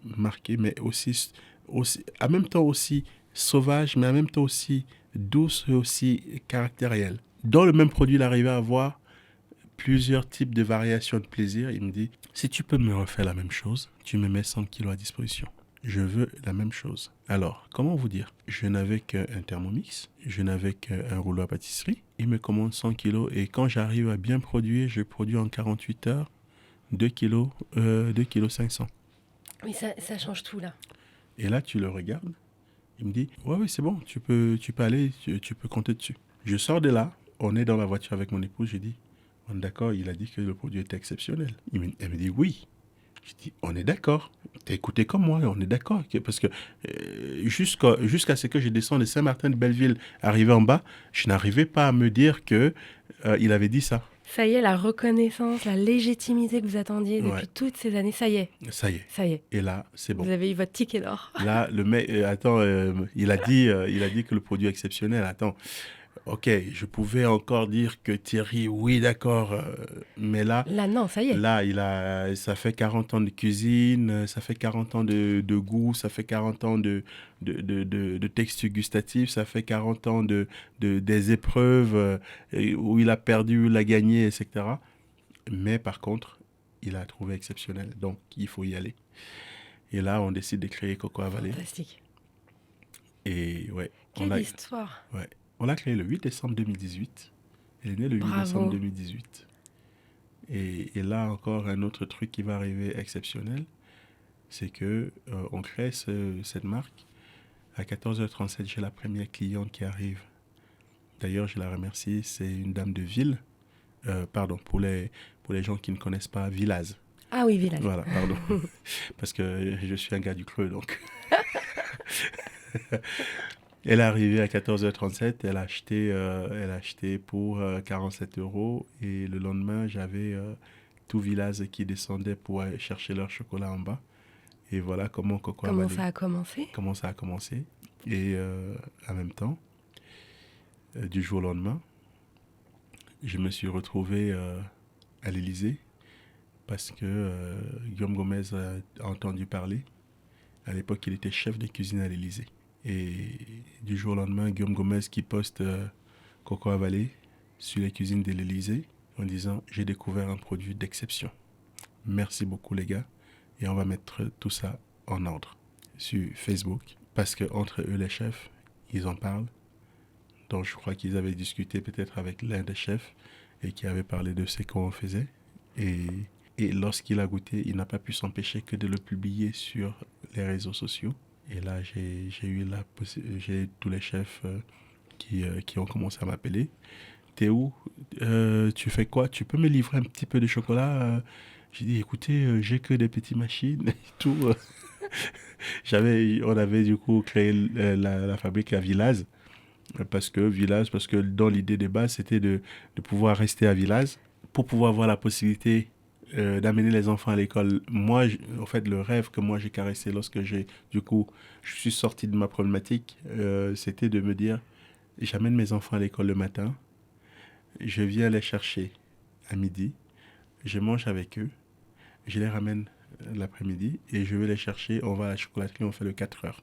marqué, mais aussi en même temps aussi sauvage, mais en même temps aussi douce et aussi caractériel. Dans le même produit, il arrivait à avoir plusieurs types de variations de plaisir. Il me dit, si tu peux me refaire la même chose, tu me mets 100 kilos à disposition. Je veux la même chose. Alors, comment vous dire? Je n'avais qu'un Thermomix, je n'avais qu'un rouleau à pâtisserie. Il me commande 100 kilos et quand j'arrive à bien produire, je produis en 48 heures 2 kilos 500. Oui, ça change tout là. Et là, tu le regardes. Il me dit, ouais, c'est bon, tu peux aller, tu peux compter dessus. Je sors de là, on est dans la voiture avec mon épouse, j'ai dit, d'accord, il a dit que le produit était exceptionnel. Elle me dit, oui. Je dis, on est d'accord. T'as écouté comme moi, on est d'accord. Parce que jusqu'à ce que je descende de Saint-Martin-de-Belleville, arrivé en bas, je n'arrivais pas à me dire que il avait dit ça. Ça y est, la reconnaissance, la légitimité que vous attendiez Ouais, depuis toutes ces années, ça y est. ça y est. Ça y est. Et là, c'est bon. Vous avez eu votre ticket d'or. Là, le mec, attends, il a dit que le produit est exceptionnel. Attends, ok, je pouvais encore dire que Thierry, oui, d'accord, mais Là, non, ça y est. là, ça fait 40 ans de cuisine, ça fait 40 ans de goût, ça fait 40 ans de texte gustatif, ça fait 40 ans des épreuves où il a perdu, où il a gagné, etc. Mais par contre, il a trouvé exceptionnel, donc il faut y aller. Et là, on décide de créer Coco à Vallée. Fantastique. Et ouais, Quelle histoire. ouais, on l'a créé le 8 décembre 2018. Elle est née le 8 Bravo. décembre 2018. Et là encore, un autre truc qui va arriver exceptionnel, c'est que on crée cette marque. À 14h37, j'ai la première cliente qui arrive. D'ailleurs, je la remercie. C'est une dame de Ville. Pardon, pour les gens qui ne connaissent pas, Villaz. Ah oui, Villaz. Voilà, pardon. Parce que je suis un gars du Creux, donc. Elle est arrivée à 14h37, elle a acheté pour 47 euros et le lendemain, j'avais tout Villaz qui descendait pour aller chercher leur chocolat en bas. Et voilà comment Coco Comment ça a commencé? Comment ça a commencé. Et en même temps, du jour au lendemain, je me suis retrouvé à l'Élysée parce que Guillaume Gomez a entendu parler. À l'époque, il était chef de cuisine à l'Élysée. Et du jour au lendemain, Guillaume Gomez qui poste Coco à Vallée sur les cuisines de l'Élysée en disant « J'ai découvert un produit d'exception. Merci beaucoup les gars. » Et on va mettre tout ça en ordre sur Facebook. Parce qu'entre eux, les chefs, ils en parlent. Donc je crois qu'ils avaient discuté peut-être avec l'un des chefs et qui avait parlé de ce qu'on faisait. Et lorsqu'il a goûté, il n'a pas pu s'empêcher que de le publier sur les réseaux sociaux. Et là, j'ai eu tous les chefs qui ont commencé à m'appeler. T'es où? Tu fais quoi? Tu peux me livrer un petit peu de chocolat? J'ai dit, écoutez, j'ai que des petites machines et tout. On avait du coup créé la fabrique à Villaz. Parce que dans l'idée de base, c'était de pouvoir rester à Villaz pour pouvoir avoir la possibilité d'amener les enfants à l'école. Moi, en fait, le rêve que moi j'ai caressé lorsque je suis sorti de ma problématique, c'était de me dire, j'amène mes enfants à l'école le matin, je viens les chercher à midi, je mange avec eux, je les ramène l'après-midi et je vais les chercher, on va à la chocolaterie, on fait le 4 heures.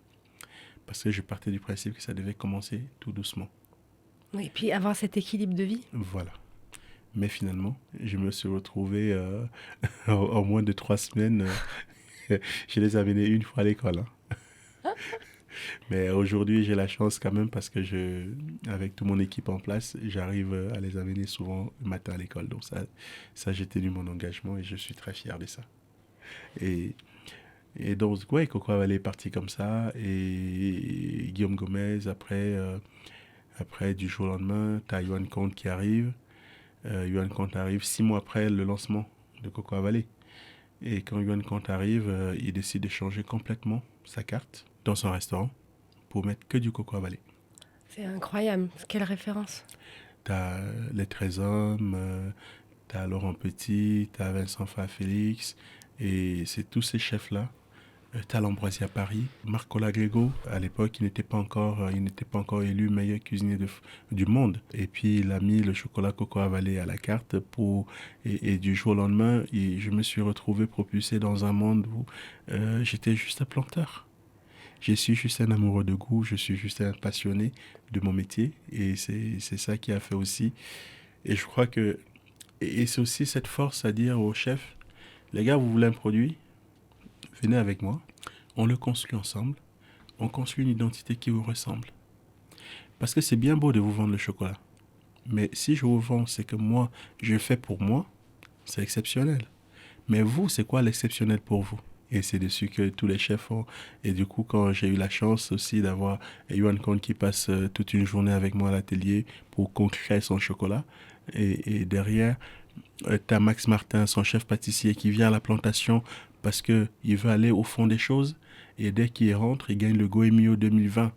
Parce que je partais du principe que ça devait commencer tout doucement. Oui, et puis avoir cet équilibre de vie. Voilà. Mais finalement, je me suis retrouvé en moins de 3 semaines. Je les ai amenés une fois à l'école. Hein. Mais aujourd'hui, j'ai la chance quand même parce que avec toute mon équipe en place, j'arrive à les amener souvent le matin à l'école. Donc ça j'ai tenu mon engagement et je suis très fier de ça. Et donc, ouais, Coco à Vallée est parti comme ça. Et Guillaume Gomez, après du jour au lendemain, tu as Yohan Comte qui arrive. Yohan Comte arrive 6 mois après le lancement de Coco à Vallée. Et quand Yohan Comte arrive, il décide de changer complètement sa carte dans son restaurant pour mettre que du Coco à Vallée. C'est incroyable. Quelle référence. Tu as les 13 hommes, tu as Laurent Petit, tu as Vincent Félix. Et c'est tous ces chefs-là. Tu as l'Ambroisie à Paris. Marc Olagrego, à l'époque, il n'était pas encore élu meilleur cuisinier du monde. Et puis, il a mis le chocolat Coco à Vallée à la carte et du jour au lendemain, je me suis retrouvé propulsé dans un monde où j'étais juste un planteur. Je suis juste un amoureux de goût, je suis juste un passionné de mon métier. Et c'est ça qui a fait aussi. Et je crois que... Et c'est aussi cette force à dire aux chefs, les gars, vous voulez un produit? Venez avec moi, on le construit ensemble, on construit une identité qui vous ressemble. Parce que c'est bien beau de vous vendre le chocolat. Mais si je vous vends ce que moi, je fais pour moi, c'est exceptionnel. Mais vous, c'est quoi l'exceptionnel pour vous? Et c'est dessus que tous les chefs ont. Et du coup, quand j'ai eu la chance aussi d'avoir Yohan Comte qui passe toute une journée avec moi à l'atelier pour qu'on crée son chocolat, et derrière, t'as Max Martin, son chef pâtissier, qui vient à la plantation parce qu'il veut aller au fond des choses. Et dès qu'il rentre, il gagne le Goemio 2020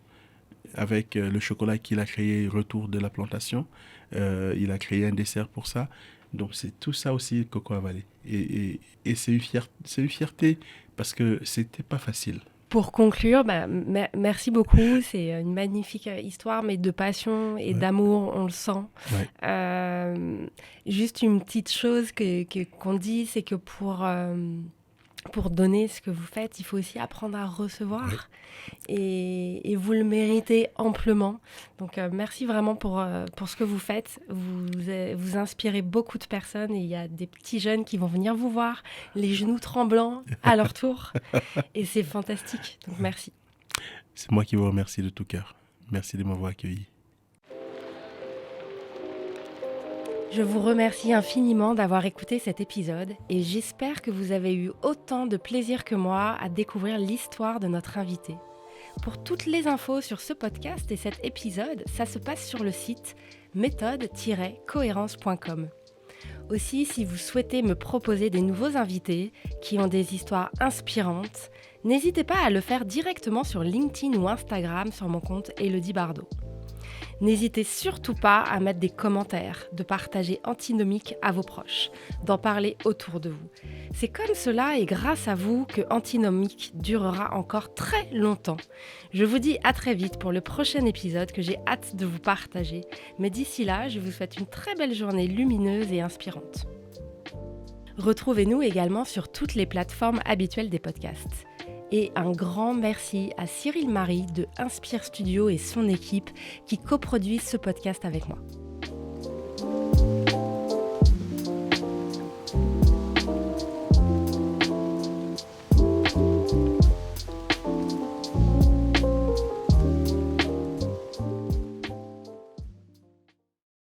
avec le chocolat qu'il a créé, Retour de la plantation. Il a créé un dessert pour ça. Donc c'est tout ça aussi, Cocoa Valley. Et c'est une fierté parce que c'était pas facile. Pour conclure, merci beaucoup. C'est une magnifique histoire, mais de passion et d'amour, on le sent. Ouais. Juste une petite chose qu'on dit, c'est que pour donner ce que vous faites, il faut aussi apprendre à recevoir. Ouais. Et vous le méritez amplement. Donc, merci vraiment pour ce que vous faites. Vous inspirez beaucoup de personnes et il y a des petits jeunes qui vont venir vous voir, les genoux tremblants à leur tour. Et c'est fantastique. Donc, merci. C'est moi qui vous remercie de tout cœur. Merci de m'avoir accueilli. Je vous remercie infiniment d'avoir écouté cet épisode et j'espère que vous avez eu autant de plaisir que moi à découvrir l'histoire de notre invité. Pour toutes les infos sur ce podcast et cet épisode, ça se passe sur le site méthode-cohérence.com. Aussi, si vous souhaitez me proposer des nouveaux invités qui ont des histoires inspirantes, n'hésitez pas à le faire directement sur LinkedIn ou Instagram sur mon compte Élodie Bardot. N'hésitez surtout pas à mettre des commentaires, de partager Antinomique à vos proches, d'en parler autour de vous. C'est comme cela et grâce à vous que Antinomique durera encore très longtemps. Je vous dis à très vite pour le prochain épisode que j'ai hâte de vous partager. Mais d'ici là, je vous souhaite une très belle journée lumineuse et inspirante. Retrouvez-nous également sur toutes les plateformes habituelles des podcasts. Et un grand merci à Cyril Marie de Inspire Studio et son équipe qui coproduisent ce podcast avec moi.